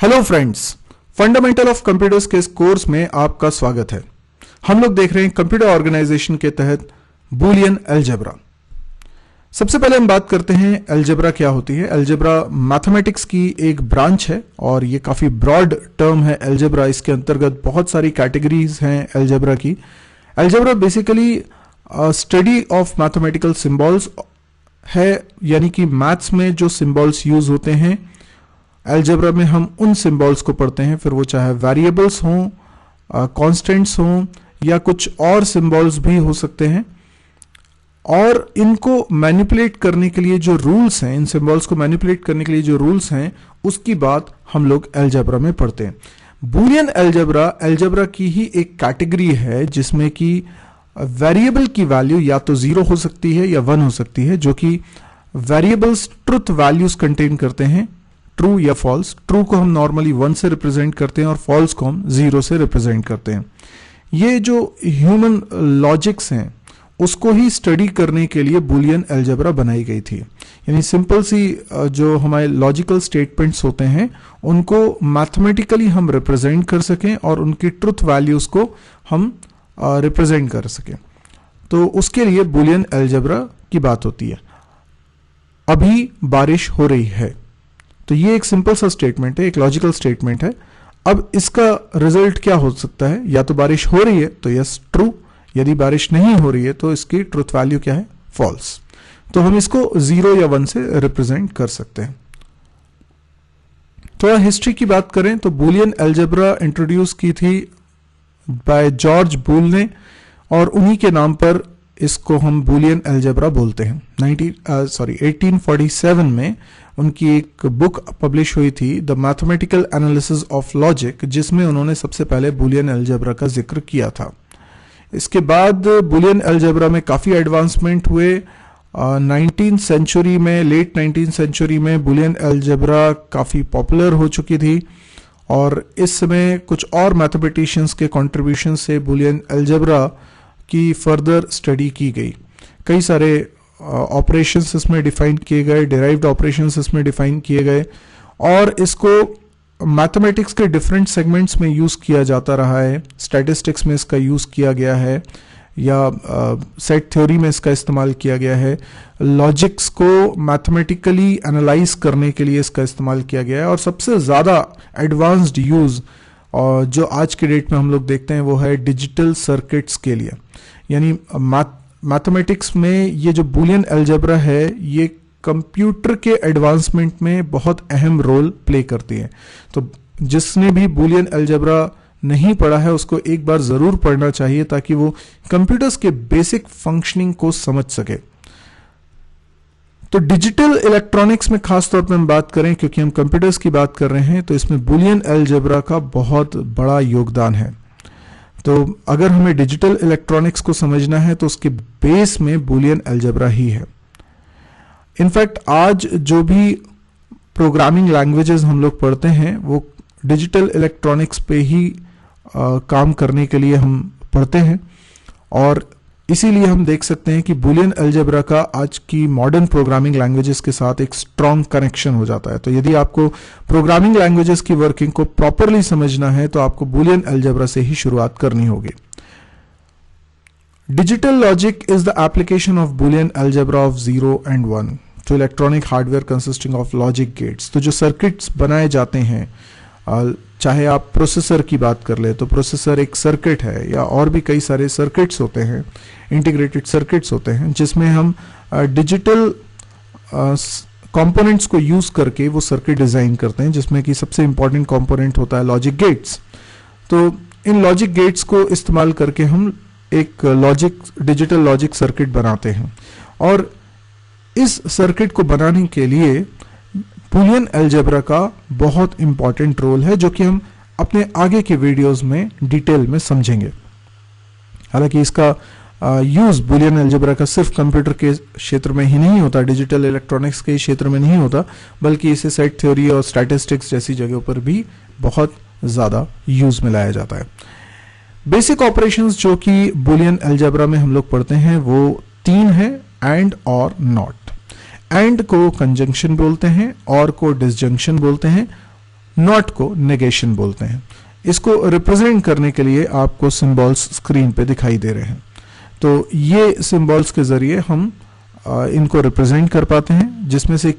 Hello friends, fundamental of computers के इस course में आपका स्वागत है। हम लोग देख रहे हैं कंप्यूटर ऑर्गेनाइजेशन के तहत बूलियन अलजेब्रा। सबसे पहले हम बात करते हैं अलजेब्रा क्या होती है। अलजेब्रा मैथमेटिक्स की एक ब्रांच है और ये काफी ब्रॉड टर्म है अलजेब्रा। इसके अंतर्गत बहुत सारी कैटेगरीज हैं अलजेब्रा की। Algebra basically study of mathematical symbols है, यानी कि मैथ्स में जो सिंबल्स यूज होते हैं अलजेब्रा में हम उन सिंबल्स को पढ़ते हैं, फिर वो चाहे वेरिएबल्स हों, कांस्टेंट्स हों या कुछ और सिंबल्स भी हो सकते हैं। और इनको मैनिपुलेट करने के लिए जो रूल्स हैं, इन सिंबल्स को मैनिपुलेट करने के लिए जो रूल्स हैं, उसकी बात हम लोग अलजेब्रा में पढ़ते हैं। बूलियन अलजेब्रा अलजेब्रा की ही एक कैटेगरी है जिसमें कि वेरिएबल की वैल्यू या तो 0 हो सकती है या 1 हो सकती है, जो कि वेरिएबल्स ट्रुथ वैल्यूज कंटेन करते हैं, ट्रू या फॉल्स। ट्रू को हम नॉर्मली 1 से रिप्रेजेंट करते हैं और फॉल्स को हम 0 से रिप्रेजेंट करते हैं। ये जो ह्यूमन लॉजिक्स हैं उसको ही स्टडी करने के लिए बूलियन अलजेब्रा बनाई गई थी। यानी सिंपल सी जो हमारे लॉजिकल स्टेटमेंट्स होते हैं उनको मैथमेटिकली हम रिप्रेजेंट कर सकें और उनकी ट्रुथ वैल्यूज को हम रिप्रेजेंट कर सकें, तो उसके लिए बूलियन अलजेब्रा की बात होती है। अभी बारिश हो रही है, तो ये एक सिंपल सा स्टेटमेंट है, एक लॉजिकल स्टेटमेंट है। अब इसका रिजल्ट क्या हो सकता है? या तो बारिश हो रही है तो यस ट्रू, यदि बारिश नहीं हो रही है तो इसकी ट्रुथ वैल्यू क्या है? फॉल्स। तो हम इसको 0 या 1 से रिप्रेजेंट कर सकते हैं। थोड़ा हिस्ट्री की बात करें तो बूलियन अलजेब्रा इंट्रोड्यूस की थी बाय जॉर्ज बूल ने और उन्हीं के नाम पर इसको हम बूलियन अलजेब्रा बोलते हैं। 1847 में उनकी एक बुक पब्लिश हुई थी, the mathematical analysis of logic, जिसमें उन्होंने सबसे पहले बूलियन अलजेब्रा का जिक्र किया था। इसके बाद बूलियन अलजेब्रा में काफी एडवांसमेंट हुए। 19th सेंचुरी में, लेट 19th सेंचुरी में बूलियन अलजेब्रा काफी पॉपुलर हो चुकी थी और इस समय कुछ और मैथमेटिशियंस के कंट्रीब्यूशन से बूलियन अलजेब्रा की फर्दर स्टडी की गई। कई सारे ऑपरेशंस इसमें डिफाइन किए गए, डिराइव्ड ऑपरेशंस इसमें डिफाइन किए गए और इसको मैथमेटिक्स के डिफरेंट सेगमेंट्स में यूज किया जाता रहा है। स्टैटिस्टिक्स में इसका यूज किया गया है या सेट थ्योरी में इसका इस्तेमाल किया गया है। लॉजिक्स को मैथमेटिकली एनालाइज करने के लिए इसका इस्तेमाल किया गया है और सबसे ज़्यादा एडवांस्ड यूज और जो आज के डेट में हम लोग देखते हैं वो है डिजिटल सर्किट्स के लिए। यानी मैथमेटिक्स में ये जो बूलियन अलजेब्रा है ये कंप्यूटर के एडवांसमेंट में बहुत अहम रोल प्ले करती है। तो जिसने भी बूलियन अलजेब्रा नहीं पढ़ा है उसको एक बार जरूर पढ़ना चाहिए ताकि वो कंप्यूटर्स के बेसिक फंक्शनिंग को समझ सके। तो डिजिटल इलेक्ट्रॉनिक्स में खास तौर पर हम बात करें, क्योंकि हम कंप्यूटर्स की बात कर रहे हैं, तो इसमें बूलियन अलजेब्रा का बहुत बड़ा योगदान है। तो अगर हमें डिजिटल इलेक्ट्रॉनिक्स को समझना है तो उसके बेस में बूलियन अलजेब्रा ही है। इनफैक्ट आज जो भी प्रोग्रामिंग लैंग्वेजेस हम लोग पढ़ते हैं वो डिजिटल इलेक्ट्रॉनिक्स पे ही काम करने के लिए हम पढ़ते हैं और इसीलिए हम देख सकते हैं कि बूलियन अलजेब्रा का आज की मॉडर्न प्रोग्रामिंग लैंग्वेजेस के साथ एक स्ट्रॉन्ग कनेक्शन हो जाता है। तो यदि आपको प्रोग्रामिंग लैंग्वेजेस की वर्किंग को प्रॉपरली समझना है तो आपको बूलियन अलजेब्रा से ही शुरुआत करनी होगी। Digital logic is the application of Boolean algebra of 0 and 1 to electronic hardware consisting of logic gates. तो जो सर्किट्स बनाए जाते हैं, चाहे आप प्रोसेसर की बात कर ले तो प्रोसेसर एक सर्किट है, या और भी कई सारे सर्किट्स होते हैं, इंटीग्रेटेड सर्किट्स होते हैं जिसमें हम डिजिटल कंपोनेंट्स को यूज करके वो सर्किट डिजाइन करते हैं, जिसमें कि सबसे इंपॉर्टेंट कंपोनेंट होता है लॉजिक गेट्स। तो इन लॉजिक गेट्स को इस्तेमाल करके हम एक डिजिटल लॉजिक सर्किट बनाते हैं और इस सर्किट को बनाने के लिए बूलियन अलजेब्रा का बहुत इंपॉर्टेंट रोल है, जो कि हम अपने आगे के वीडियोस में डिटेल में समझेंगे। हालांकि इसका यूज बूलियन अलजेब्रा का सिर्फ कंप्यूटर के क्षेत्र में ही नहीं होता, डिजिटल इलेक्ट्रॉनिक्स के क्षेत्र में नहीं होता, बल्कि इसे सेट थ्योरी और स्टैटिस्टिक्स जैसी जगहों पर भी बहुत ज्यादा यूज में लाया जाता है। बेसिक ऑपरेशंस जो कि बूलियन अलजेब्रा में हम लोग पढ़ते हैं वो 3 है, एंड और नॉट। एंड को कंजंक्शन बोलते हैं, और को डिसजंक्शन बोलते हैं, नॉट को नेगेशन बोलते हैं। इसको रिप्रेजेंट करने के लिए आपको सिंबल्स स्क्रीन पे दिखाई दे रहे हैं। तो ये सिंबल्स के जरिए हम इनको रिप्रेजेंट कर पाते हैं, जिसमें से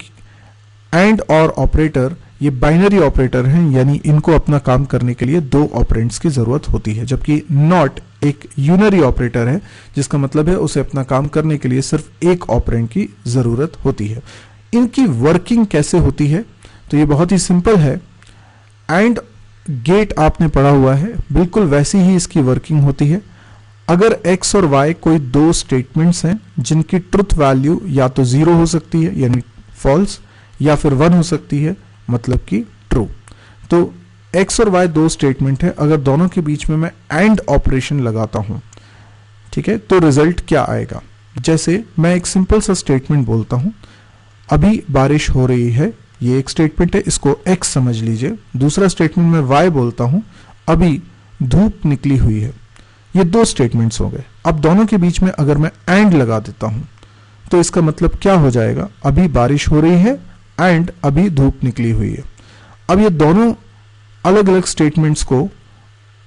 एंड और ऑपरेटर ये बाइनरी ऑपरेटर हैं, यानी इनको अपना काम करने के लिए दो ऑपरेंड्स की जरूरत होती है, जबकि नॉट एक यूनरी ऑपरेटर है, जिसका मतलब है उसे अपना काम करने के लिए सिर्फ एक ऑपरेंड की जरूरत होती है। इनकी वर्किंग कैसे होती है, तो ये बहुत ही सिंपल है। एंड गेट आपने पढ़ा हुआ है, बिल्कुल वैसी ही इसकी वर्किंग होती है। अगर x और y कोई दो स्टेटमेंट्स हैं जिनकी ट्रुथ वैल्यू या तो 0 हो सकती है यानी फॉल्स, या फिर 1 हो सकती है मतलब कि ट्रू, तो x और y दो स्टेटमेंट है, अगर दोनों के बीच में मैं एंड ऑपरेशन लगाता हूं, ठीक है, तो रिजल्ट क्या आएगा। जैसे मैं एक सिंपल सा स्टेटमेंट बोलता हूं, अभी बारिश हो रही है, ये एक स्टेटमेंट है, इसको x समझ लीजिए। दूसरा स्टेटमेंट में y बोलता हूं, अभी धूप निकली हुई है। ये दो स्टेटमेंट्स हो गए। अब दोनों के बीच में अगर मैं एंड लगा देता हूं तो इसका मतलब क्या हो जाएगा, अभी बारिश हो रही है एंड अभी धूप निकली हुई है। अब ये दोनों अलग अलग स्टेटमेंट्स को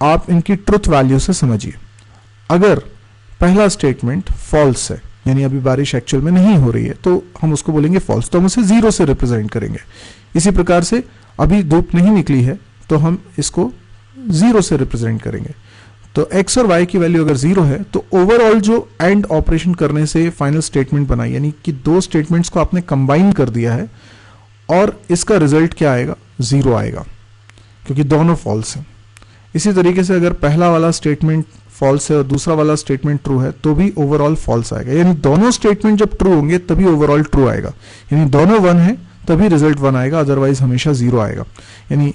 आप इनकी ट्रुथ वैल्यू से समझिए। अगर पहला स्टेटमेंट फॉल्स है, यानी अभी बारिश एक्चुअल में नहीं हो रही है, तो हम उसको बोलेंगे फॉल्स, तो हम उसे 0 से रिप्रेजेंट करेंगे। इसी प्रकार से अभी धूप नहीं निकली है तो हम इसको 0 से रिप्रेजेंट करेंगे। तो x और y की वैल्यू अगर 0 है तो ओवरऑल जो एंड ऑपरेशन करने से फाइनल स्टेटमेंट बना, यानी कि दो स्टेटमेंट्स को आपने कंबाइन कर दिया है, और इसका रिजल्ट क्या आएगा, 0 आएगा, क्योंकि दोनों फॉल्स हैं। इसी तरीके से अगर पहला वाला स्टेटमेंट फॉल्स है और दूसरा वाला स्टेटमेंट ट्रू है तो भी ओवरऑल फॉल्स आएगा, यानी दोनों स्टेटमेंट जब ट्रू होंगे तभी ओवरऑल ट्रू आएगा, यानी दोनों 1 है तभी रिजल्ट 1 आएगा, अदरवाइज हमेशा 0 आएगा। यानी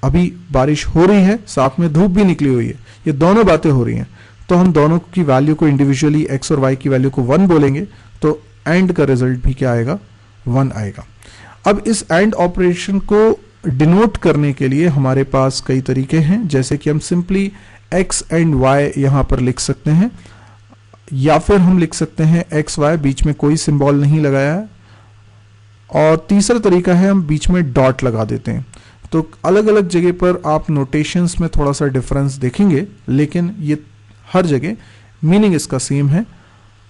अभी बारिश हो रही है, साथ में धूप भी निकली हुई है, ये दोनों बातें हो रही हैं, तो हम दोनों की वैल्यू को इंडिविजुअली x और y की वैल्यू को 1 बोलेंगे, तो एंड का रिजल्ट भी क्या आएगा, 1 आएगा। अब इस एंड ऑपरेशन को डिनोट करने के लिए हमारे पास कई तरीके हैं, जैसे कि हम सिंपली x एंड y यहां पर लिख सकते हैं, या फिर हम लिख सकते हैं x y, बीच में कोई सिंबल नहीं लगाया है, और तीसरा तरीका है हम बीच में डॉट लगा देते हैं। तो अलग अलग जगह पर आप नोटेशंस में थोड़ा सा डिफरेंस देखेंगे, लेकिन ये हर जगह मीनिंग इसका सेम है,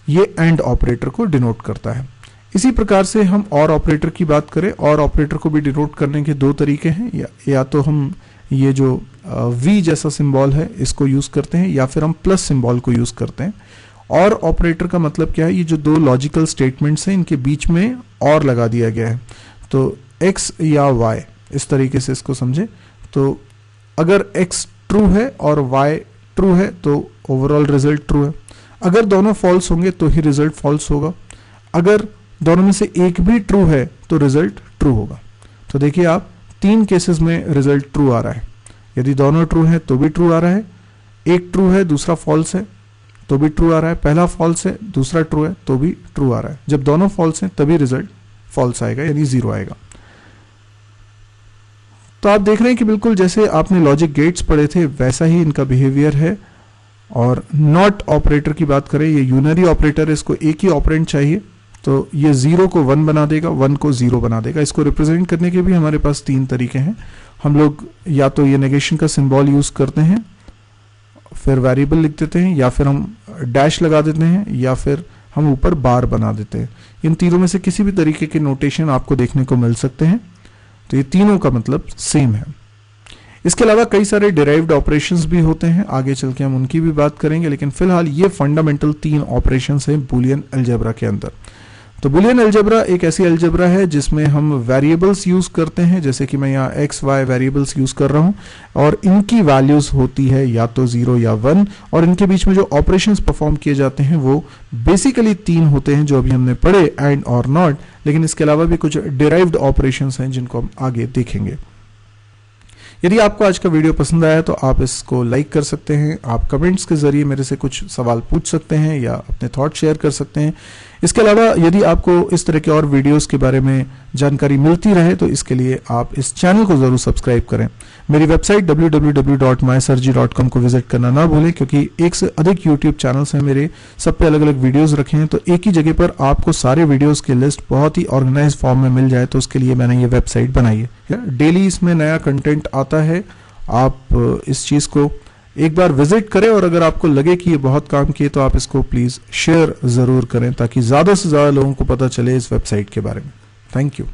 ये एंड ऑपरेटर को डिनोट करता है। इसी प्रकार से हम और ऑपरेटर की बात करें, और ऑपरेटर को भी डिनोट करने के दो तरीके हैं, या तो हम ये जो V जैसा सिंबल है इसको यूज करते हैं, या फिर हम प्लस सिंबल को यूज करते हैं। और ऑपरेटर का मतलब क्या है, ये जो दो लॉजिकल स्टेटमेंट्स हैं इनके बीच में और लगा दिया गया है, तो x या y, इस तरीके से इसको समझे। तो अगर x ट्रू है और y ट्रू है तो ओवरऑल रिजल्ट ट्रू है, अगर दोनों फॉल्स होंगे तो ही रिजल्ट फॉल्स होगा, अगर दोनों में से एक भी ट्रू है तो रिजल्ट ट्रू होगा। तो देखिए आप 3 केसेस में रिजल्ट ट्रू आ रहा है, यदि दोनों ट्रू है तो भी ट्रू आ रहा है, एक ट्रू है दूसरा फॉल्स है तो भी ट्रू आ रहा है, पहला फॉल्स है दूसरा ट्रू है तो भी ट्रू आ रहा है। जब दोनों फॉल्स हैं तभी रिजल्ट फॉल्स आएगा, यानी 0 आएगा। तो आप देख रहे हैं कि बिल्कुल जैसे आपने लॉजिक गेट्स पढ़े थे वैसा ही इनका बिहेवियर है। और नॉट ऑपरेटर की बात करें, ये यूनरी ऑपरेटर है, इसको एक ही ऑपरेंड चाहिए, तो ये 0 को 1 बना देगा, 1 को 0 बना देगा। इसको रिप्रेजेंट करने के भी हमारे पास 3 तरीके हैं। हम लोग या तो ये नेगेशन का सिंबल यूज करते हैं, फिर वेरिएबल लिख देते हैं, या फिर हम डैश लगा देते हैं, या फिर हम ऊपर बार बना देते हैं। इन तीनों में से किसी भी तरीके के नोटेशन आपको देखने को मिल सकते हैं। तो ये तीनों का मतलब सेम है। इसके अलावा कई सारे डिराइव्ड ऑपरेशंस भी होते हैं, आगे चल के हम उनकी भी बात करेंगे, लेकिन फिलहाल ये फंडामेंटल 3 ऑपरेशंस हैं बूलियन अलजेब्रा के अंदर। तो बूलियन अलजेब्रा एक ऐसी अलजेब्रा है जिसमें हम वेरिएबल्स यूज करते हैं, जैसे कि मैं यहाँ x y वेरिएबल्स यूज कर रहा हूँ, और इनकी वैल्यूज होती है या तो 0 या 1, और इनके बीच में जो ऑपरेशंस परफॉर्म किए जाते हैं वो बेसिकली 3 होते हैं जो अभी हमने पढ़े, एंड और नॉट। लेकिन इसके अलावा भी कुछ डिराइव्ड ऑपरेशंस हैं जिनको हम आगे देखेंगे। यदि आपको आज का वीडियो पसंद आया तो आप इसको लाइक कर सकते हैं, आप कमेंट्स के जरिए मेरे से कुछ सवाल पूछ सकते हैं या अपने थॉट शेयर कर सकते हैं। इसके अलावा यदि आपको इस तरह के और वीडियोस के बारे में जानकारी मिलती रहे तो इसके लिए आप इस चैनल को जरूर सब्सक्राइब करें। मेरी वेबसाइट www.mysirji.com को विजिट करना ना भूलें, क्योंकि एक से अधिक यूट्यूब चैनल्स हैं मेरे, सब पे अलग अलग वीडियोस रखे हैं, तो एक ही जगह पर आपको सारे वीडियोस की लिस्ट बहुत ही ऑर्गेनाइज फॉर्म में मिल जाए, तो उसके लिए मैंने ये वेबसाइट बनाई है। डेली इसमें नया कंटेंट आता है। आप इस चीज़ को एक बार विजिट करें और अगर आपको लगे कि ये बहुत काम किए तो आप इसको प्लीज़ शेयर ज़रूर करें ताकि ज़्यादा से ज़्यादा लोगों को पता चले इस वेबसाइट के बारे में। Thank you.